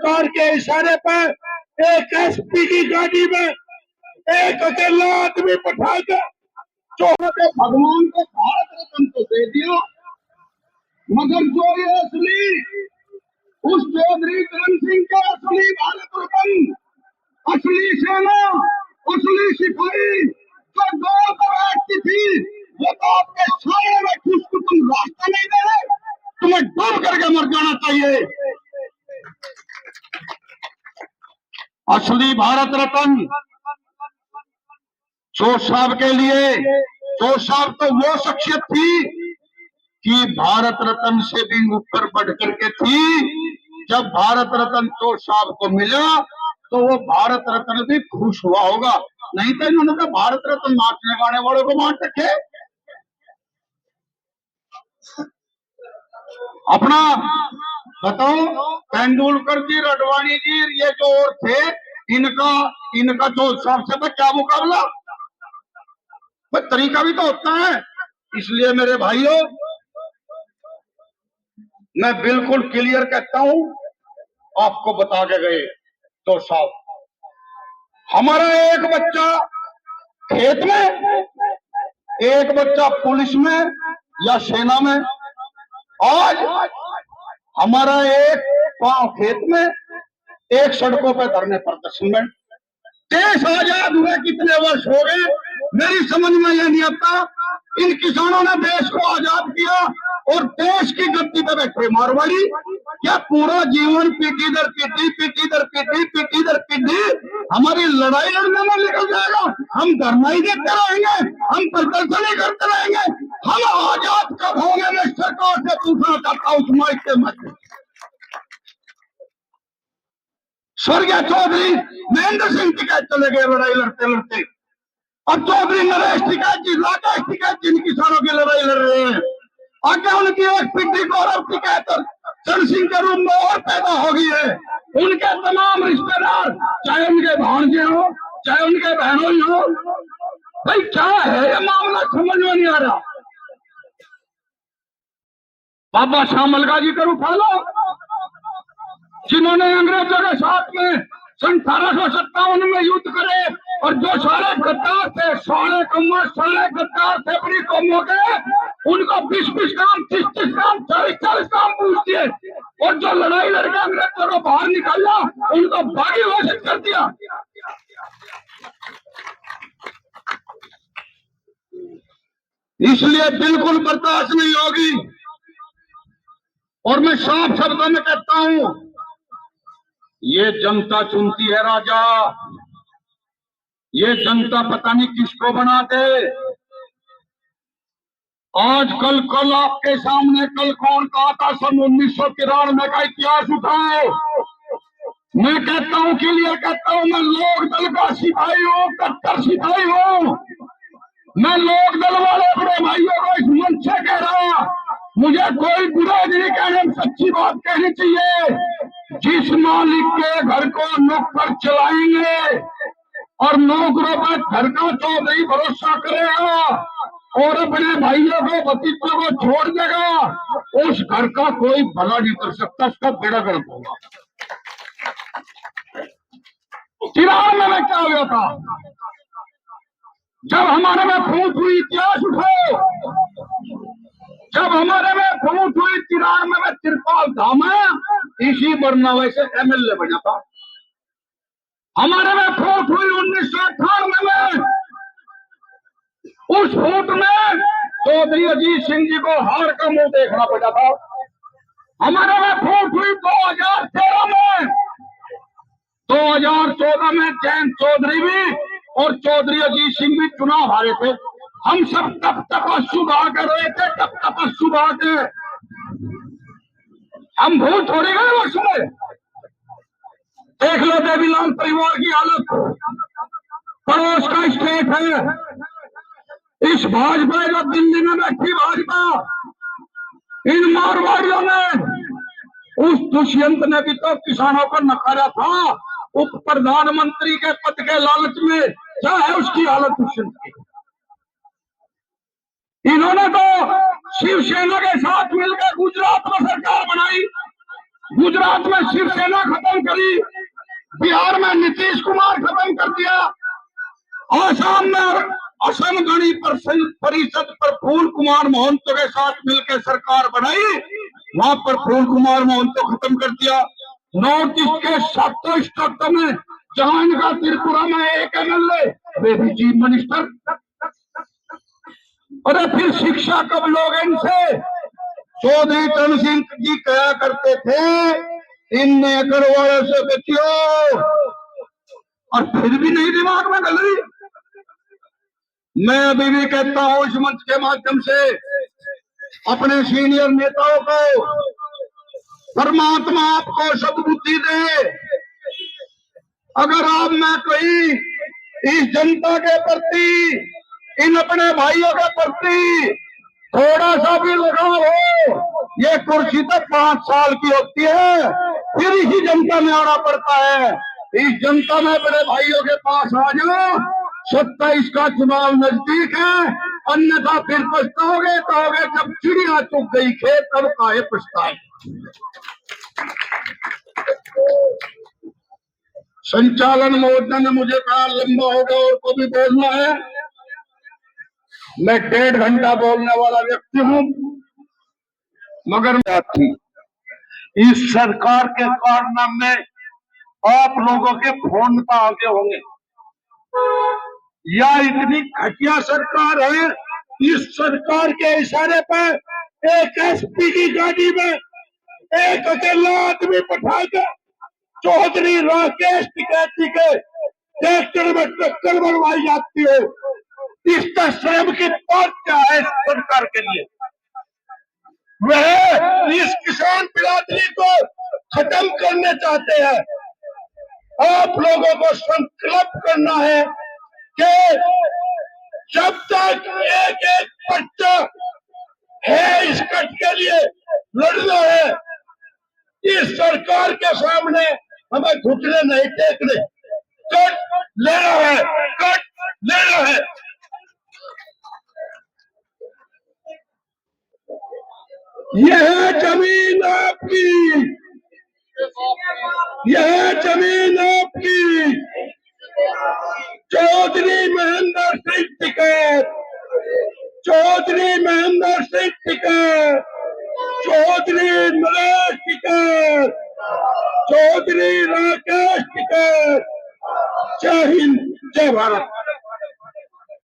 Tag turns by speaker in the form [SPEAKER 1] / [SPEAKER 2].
[SPEAKER 1] सरकार के इशारे पर एक एसपी की गाड़ी में एक अकेला आदमी पठाकर भगवान को भारत रत्न तो दे दिया, मगर जो ये असली उस चौधरी करण सिंह के असली भारत रत्न, असली सेना, असली सिपाही जो डोर पर बैठती थी, वो तो आपके सामने में उसको तुम रास्ता नहीं दे रहे, तुम्हें डूब करके मर जाना चाहिए। असली भारत रत्न चोर साहब के लिए, चोर साहब तो वो शख्सियत थी कि भारत रत्न से भी ऊपर बढ़ करके थी। जब भारत रत्न चोर साहब को मिला तो वो भारत रत्न भी खुश हुआ होगा, नहीं तो इन्होंने तो भारत रत्न नाचने गाने वालों को बांट रखे। अपना बताओ, तेंदुलकर जी, रडवाणी जी, ये जो और थे, इनका चोर साहब से क्या मुकाबला? भाई तरीका भी तो होता है। इसलिए मेरे भाइयों, मैं बिल्कुल क्लियर कहता हूं, आपको बता के गए तो साहब, हमारा एक बच्चा खेत में, एक बच्चा पुलिस में या सेना में, आज हमारा एक पांव खेत में, एक सड़कों पर धरने प्रदर्शन में। देश आजाद हुए कितने वर्ष हो गए, मेरी समझ में यह नहीं आता। इन किसानों ने देश को आजाद किया और देश की गद्दी पे बैठे मारवाड़ी क्या पूरा जीवन पीटी दर पीटी, पीटी दर पीटी, पीटी दर पीटी हमारी लड़ाई लड़ने में निकल जाएगा। हम धरना ही देते रहेंगे, हम प्रदर्शन ही करते रहेंगे। हम आजाद कब होंगे? मैं सरकार से पूछना चाहता हूं उस माइक के मध्य। स्वर्गीय चौधरी महेंद्र सिंह टिकैत चले गए लड़ाई लड़ते लड़ते, और चौधरी नरेश टिकैत जी, राकेश टिकैत जिन किसानों की लड़ाई लड़ रहे हैं, आगे उनकी एक पिंडी गौरव टिकैत चरण सिंह के रूप में और पैदा हो गई है। उनके तमाम रिश्तेदार, चाहे उनके भांजे हो, चाहे उनके बहनों हो, भाई क्या है ये मामला, समझ में नहीं आ रहा। बाबा श्यामल का जिक्र उठा लो, जिन्होंने अंग्रेजों के साथ में सन 1857 में युद्ध करे, और जो सारे गद्दार थे, सारे कम्मा, सारे गद्दार थे अपनी कौमों के, उनको 20-20 काम, 30-30 काम, 40-40 काम पूछ दिए, और जो लड़ाई लड़के अंग्रेजों को बाहर निकाला, उनको बागी घोषित कर दिया। इसलिए बिल्कुल बर्दाश्त नहीं होगी, और मैं साफ शब्दों में कहता हूं, ये जनता चुनती है राजा, ये जनता पता नहीं किसको बना दे। आज कल आपके सामने कल कौन कहा था, सन 1993 का इतिहास उठाओ। मैं कहता हूं, क्लियर कहता हूं, मैं लोक दल का सिपाही हूं, कट्टर सिपाही हूं। मैं लोक दल वाले बड़े भाइयों को इस मंच से कह रहा, मुझे कोई बुरा नहीं कहने, सच्ची बात कहनी चाहिए। जिस मालिक के घर को नौकर चलाएंगे और नौकरों पर घर का चौधरी भरोसा करेगा और अपने भाइयों को, भतीजों को छोड़ देगा, उस घर का कोई भला नहीं कर सकता, उसका बेड़ा गर्क होगा। 93 में क्या हुआ था, जब हमारे में फूट हुई, इतिहास उठाओ, जब हमारे में फूट हुई 93 में, तिरपाल धामा इसी बरनावे से एमएलए बना था। हमारे में फूट हुई 1998 में, उस फूट में चौधरी अजीत सिंह जी को हार का मुंह देखना पड़ा था। हमारे में फूट हुई 2013 में, 2014 में जयंत चौधरी भी और चौधरी अजीत सिंह भी चुनाव हारे थे। हम सब तब तपस्सु भाग रहे थे, तब तपस्सु भाग, हम भूल थोड़ी गए उस समय। देख लो देवीलाल परिवार की हालत, पड़ोस का स्टेट है, इस भाजपा जो दिल्ली में बैठी भाजपा, इन मारवाड़ियों ने, उस दुष्यंत ने भी तो किसानों को नकारा था, उप प्रधानमंत्री के पद के लालच में। क्या है उसकी हालत दुष्यंत की? इन्होंने तो शिवसेना के साथ मिलकर गुजरात में सरकार बनाई, गुजरात में शिवसेना खत्म करी, बिहार में नीतीश कुमार खत्म कर दिया, आसाम में असम गणी परिषद पर फूल कुमार मोहंतो के साथ मिलकर सरकार बनाई, वहां पर फूल कुमार मोहंतो खत्म कर दिया। नॉर्थ ईस्ट के 7 स्टेटों में जहां इनका त्रिपुरा में एक MLA, वे भी चीफ मिनिस्टर। अरे फिर शिक्षा कब लोगे इनसे? चौधरी चरण सिंह जी कहा करते थे 3 एकड़ वाले से बचियो, और फिर भी नहीं दिमाग में गल रही। मैं अभी भी कहता हूं इस मंच के माध्यम से अपने सीनियर नेताओं को, परमात्मा आपको सद्बुद्धि दे। अगर आप में कोई इस जनता के प्रति, इन अपने भाइयों के प्रति थोड़ा सा भी लगाव हो, ये कुर्सी तो 5 साल की होती है, फिर इसी जनता में आना पड़ता है। इस जनता में अपने भाइयों के पास आ जाओ, 27 का चुनाव नजदीक है, अन्यथा फिर पछताओगे। कहोगे जब चिड़िया चुग गई खेत तब काहे पछताए। संचालन मोर्चा ने मुझे कहा लंबा होगा और को भी बोलना है। मैं 1.5 घंटा बोलने वाला व्यक्ति हूं, मगर इस सरकार के कारनामे आप लोगों के फोन पर आगे होंगे। या इतनी घटिया सरकार है, इस सरकार के इशारे पर एक SP की गाड़ी में एक अकेला आदमी बैठाकर चौधरी राकेश टिकैती के ट्रैक्टर में टक्कर बनवाई जाती है। इसका शर्म की बात क्या है इस सरकार के लिए? वह इस किसान बिरादरी को खत्म करने चाहते हैं। आप लोगों को संकल्प करना है कि जब तक एक एक बच्चा है इस कट के लिए लड़ना है, इस सरकार के सामने हमें घुटने नहीं टेकने। कट लेना है, कट लेना है। यह जमीन आपकी, यह जमीन आपकी। चौधरी महेंद्र सिंह टिकैत, चौधरी महेंद्र सिंह टिकैत, चौधरी नरेश टिकैत, चौधरी राकेश टिकैत। जय हिंद, जय भारत।